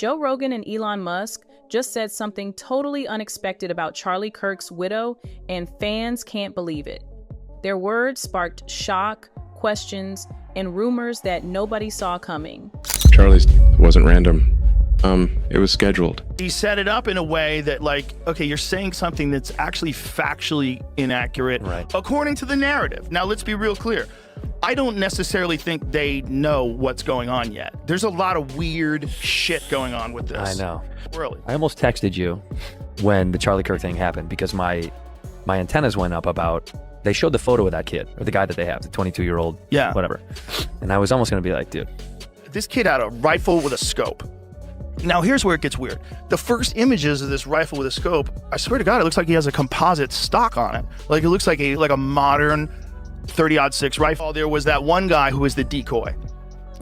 Joe Rogan and Elon Musk just said something totally unexpected about Charlie Kirk's widow, and fans can't believe it. Their words sparked shock, questions, and rumors that nobody saw coming. Charlie's wasn't random. It was scheduled. He set it up in a way that, like, okay, you're saying something that's actually factually inaccurate, right, according to the narrative. Now, let's be real clear. I don't necessarily think they know what's going on yet. There's a lot of weird shit going on with this. I know. Really. I almost texted you when the Charlie Kirk thing happened because my antennas went up about, they showed the photo of that kid, or the guy that they have, the 22-year-old, yeah, whatever. And I was almost gonna be like, dude. This kid had a rifle with a scope. Now, here's where it gets weird. The first images of this rifle with a scope, I swear to God, it looks like he has a composite stock on it. Like, it looks like a modern 30-06 rifle. There was that one guy who was the decoy.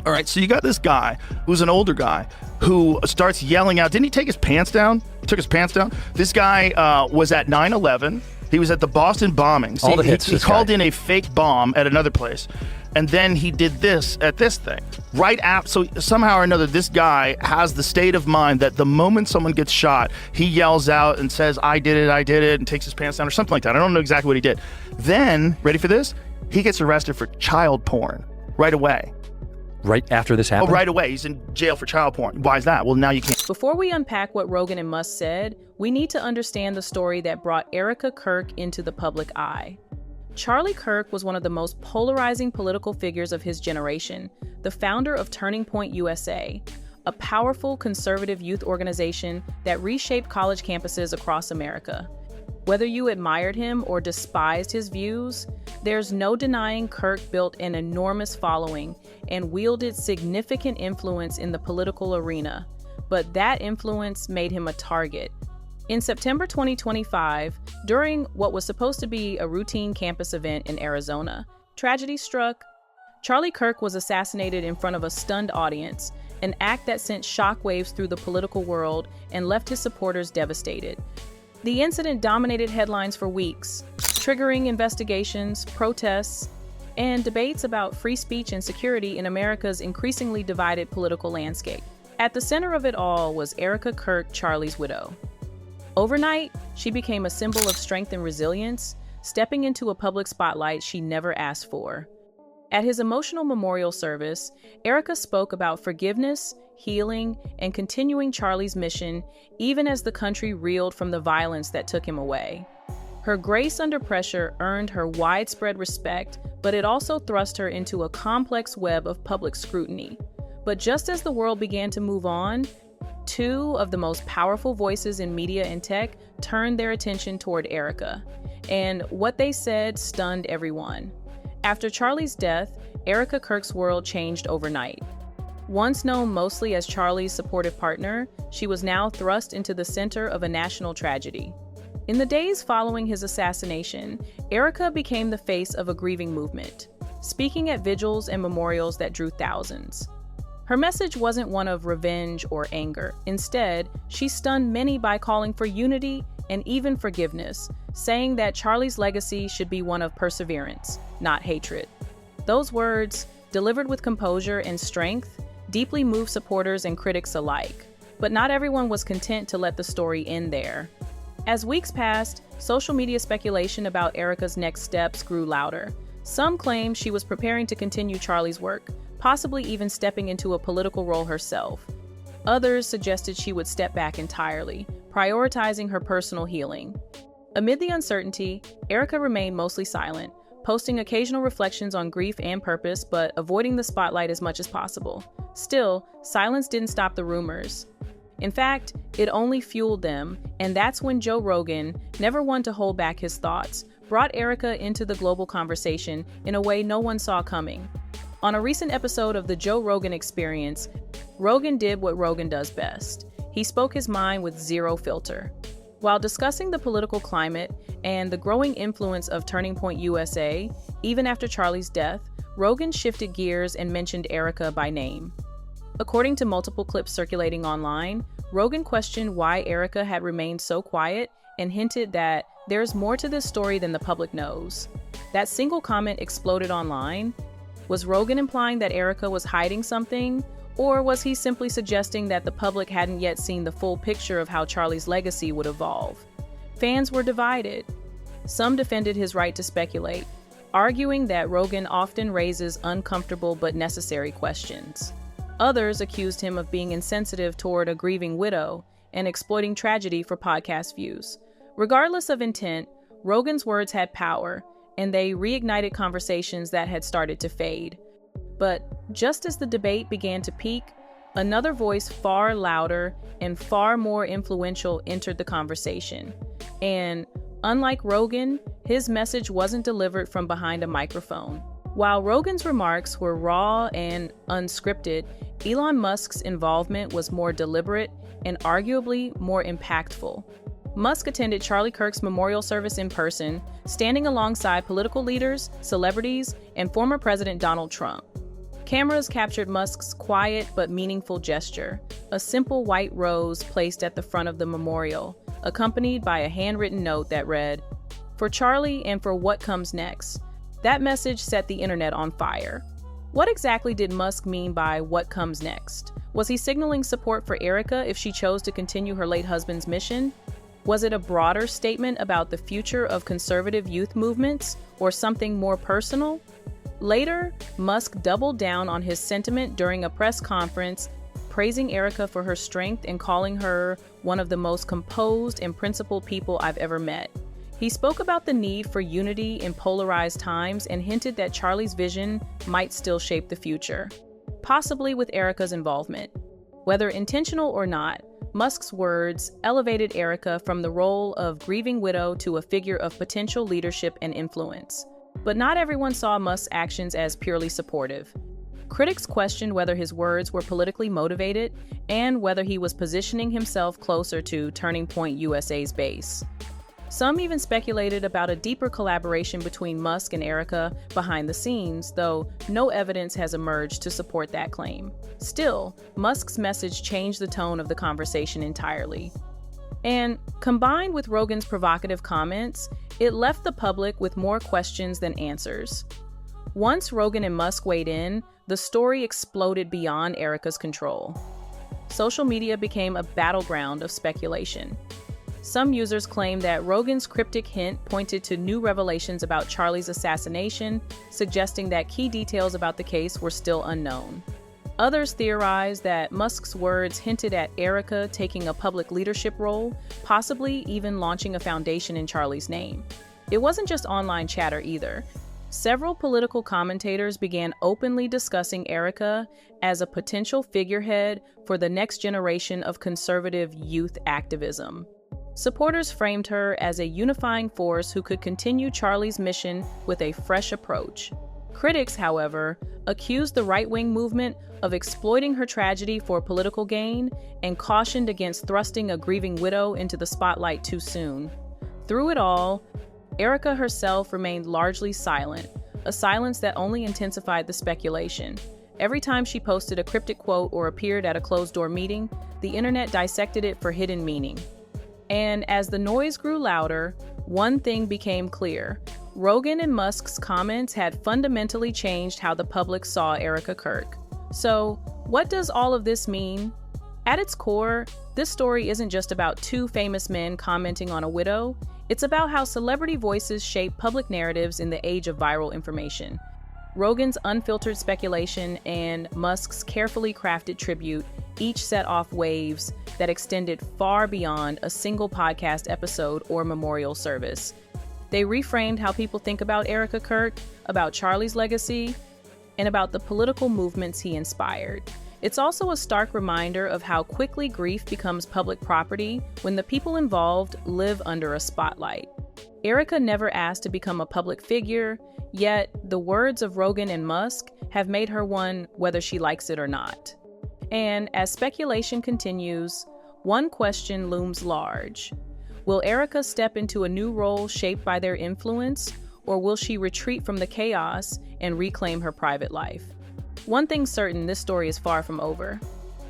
All right, so you got this guy who's an older guy who starts yelling out. Didn't he take his pants down? Took his pants down? This guy was at 9/11. He was at the Boston bombings. All the hits. He called in a fake bomb at another place. And then he did this at this thing. Right after, so somehow or another, this guy has the state of mind that the moment someone gets shot, he yells out and says, I did it, and takes his pants down or something like that. I don't know exactly what he did. Then, ready for this? He gets arrested for child porn right away. Right after this happened? Oh, right away. He's in jail for child porn. Why is that? Well, now you can't. Before we unpack what Rogan and Musk said, we need to understand the story that brought Erika Kirk into the public eye. Charlie Kirk was one of the most polarizing political figures of his generation, the founder of Turning Point USA, a powerful conservative youth organization that reshaped college campuses across America. Whether you admired him or despised his views, there's no denying Kirk built an enormous following and wielded significant influence in the political arena, but that influence made him a target. In September 2025, during what was supposed to be a routine campus event in Arizona, tragedy struck. Charlie Kirk was assassinated in front of a stunned audience, an act that sent shockwaves through the political world and left his supporters devastated. The incident dominated headlines for weeks, triggering investigations, protests, and debates about free speech and security in America's increasingly divided political landscape. At the center of it all was Erika Kirk, Charlie's widow. Overnight, she became a symbol of strength and resilience, stepping into a public spotlight she never asked for. At his emotional memorial service, Erika spoke about forgiveness, healing, and continuing Charlie's mission, even as the country reeled from the violence that took him away. Her grace under pressure earned her widespread respect, but it also thrust her into a complex web of public scrutiny. But just as the world began to move on, two of the most powerful voices in media and tech turned their attention toward Erika, and what they said stunned everyone. After Charlie's death, Erika Kirk's world changed overnight. Once known mostly as Charlie's supportive partner, she was now thrust into the center of a national tragedy. In the days following his assassination, Erika became the face of a grieving movement, speaking at vigils and memorials that drew thousands. Her message wasn't one of revenge or anger. Instead, she stunned many by calling for unity and even forgiveness, saying that Charlie's legacy should be one of perseverance, not hatred. Those words, delivered with composure and strength, deeply moved supporters and critics alike. But not everyone was content to let the story end there. As weeks passed, social media speculation about Erika's next steps grew louder. Some claimed she was preparing to continue Charlie's work, possibly even stepping into a political role herself. Others suggested she would step back entirely, prioritizing her personal healing. Amid the uncertainty, Erika remained mostly silent, posting occasional reflections on grief and purpose, but avoiding the spotlight as much as possible. Still, silence didn't stop the rumors. In fact, it only fueled them, and that's when Joe Rogan, never one to hold back his thoughts, brought Erika into the global conversation in a way no one saw coming. On a recent episode of The Joe Rogan Experience, Rogan did what Rogan does best. He spoke his mind with zero filter. While discussing the political climate and the growing influence of Turning Point USA, even after Charlie's death, Rogan shifted gears and mentioned Erika by name. According to multiple clips circulating online, Rogan questioned why Erika had remained so quiet and hinted that there's more to this story than the public knows. That single comment exploded online. Was Rogan implying that Erika was hiding something? Or was he simply suggesting that the public hadn't yet seen the full picture of how Charlie's legacy would evolve? Fans were divided. Some defended his right to speculate, arguing that Rogan often raises uncomfortable but necessary questions. Others accused him of being insensitive toward a grieving widow and exploiting tragedy for podcast views. Regardless of intent, Rogan's words had power, and they reignited conversations that had started to fade. But just as the debate began to peak, another voice far louder and far more influential entered the conversation. And unlike Rogan, his message wasn't delivered from behind a microphone. While Rogan's remarks were raw and unscripted, Elon Musk's involvement was more deliberate and arguably more impactful. Musk attended Charlie Kirk's memorial service in person, standing alongside political leaders, celebrities, and former President Donald Trump. Cameras captured Musk's quiet but meaningful gesture, a simple white rose placed at the front of the memorial, accompanied by a handwritten note that read, "For Charlie and for what comes next." That message set the internet on fire. What exactly did Musk mean by what comes next? Was he signaling support for Erika if she chose to continue her late husband's mission? Was it a broader statement about the future of conservative youth movements, or something more personal? Later, Musk doubled down on his sentiment during a press conference, praising Erika for her strength and calling her one of the most composed and principled people I've ever met. He spoke about the need for unity in polarized times and hinted that Charlie's vision might still shape the future, possibly with Erika's involvement. Whether intentional or not, Musk's words elevated Erika from the role of grieving widow to a figure of potential leadership and influence. But not everyone saw Musk's actions as purely supportive. Critics questioned whether his words were politically motivated and whether he was positioning himself closer to Turning Point USA's base. Some even speculated about a deeper collaboration between Musk and Erika behind the scenes, though no evidence has emerged to support that claim. Still, Musk's message changed the tone of the conversation entirely. And combined with Rogan's provocative comments, it left the public with more questions than answers. Once Rogan and Musk weighed in, the story exploded beyond Erika's control. Social media became a battleground of speculation. Some users claimed that Rogan's cryptic hint pointed to new revelations about Charlie's assassination, suggesting that key details about the case were still unknown. Others theorized that Musk's words hinted at Erika taking a public leadership role, possibly even launching a foundation in Charlie's name. It wasn't just online chatter either. Several political commentators began openly discussing Erika as a potential figurehead for the next generation of conservative youth activism. Supporters framed her as a unifying force who could continue Charlie's mission with a fresh approach. Critics, however, accused the right-wing movement of exploiting her tragedy for political gain and cautioned against thrusting a grieving widow into the spotlight too soon. Through it all, Erika herself remained largely silent, a silence that only intensified the speculation. Every time she posted a cryptic quote or appeared at a closed-door meeting, the internet dissected it for hidden meaning. And as the noise grew louder, one thing became clear. Rogan and Musk's comments had fundamentally changed how the public saw Erika Kirk. So, what does all of this mean? At its core, this story isn't just about two famous men commenting on a widow. It's about how celebrity voices shape public narratives in the age of viral information. Rogan's unfiltered speculation and Musk's carefully crafted tribute each set off waves that extended far beyond a single podcast episode or memorial service. They reframed how people think about Erika Kirk, about Charlie's legacy, and about the political movements he inspired. It's also a stark reminder of how quickly grief becomes public property when the people involved live under a spotlight. Erika never asked to become a public figure, yet the words of Rogan and Musk have made her one whether she likes it or not. And as speculation continues, one question looms large. Will Erika step into a new role shaped by their influence, or will she retreat from the chaos and reclaim her private life? One thing's certain, this story is far from over.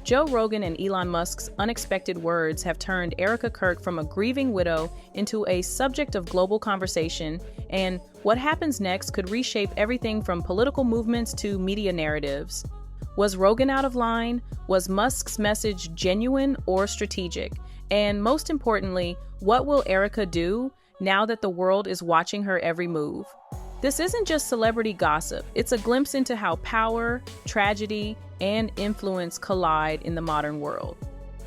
Joe Rogan and Elon Musk's unexpected words have turned Erika Kirk from a grieving widow into a subject of global conversation, and what happens next could reshape everything from political movements to media narratives. Was Rogan out of line? Was Musk's message genuine or strategic? And most importantly, what will Erika do now that the world is watching her every move? This isn't just celebrity gossip. It's a glimpse into how power, tragedy, and influence collide in the modern world.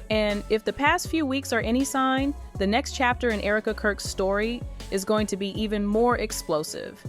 And if the past few weeks are any sign, the next chapter in Erika Kirk's story is going to be even more explosive.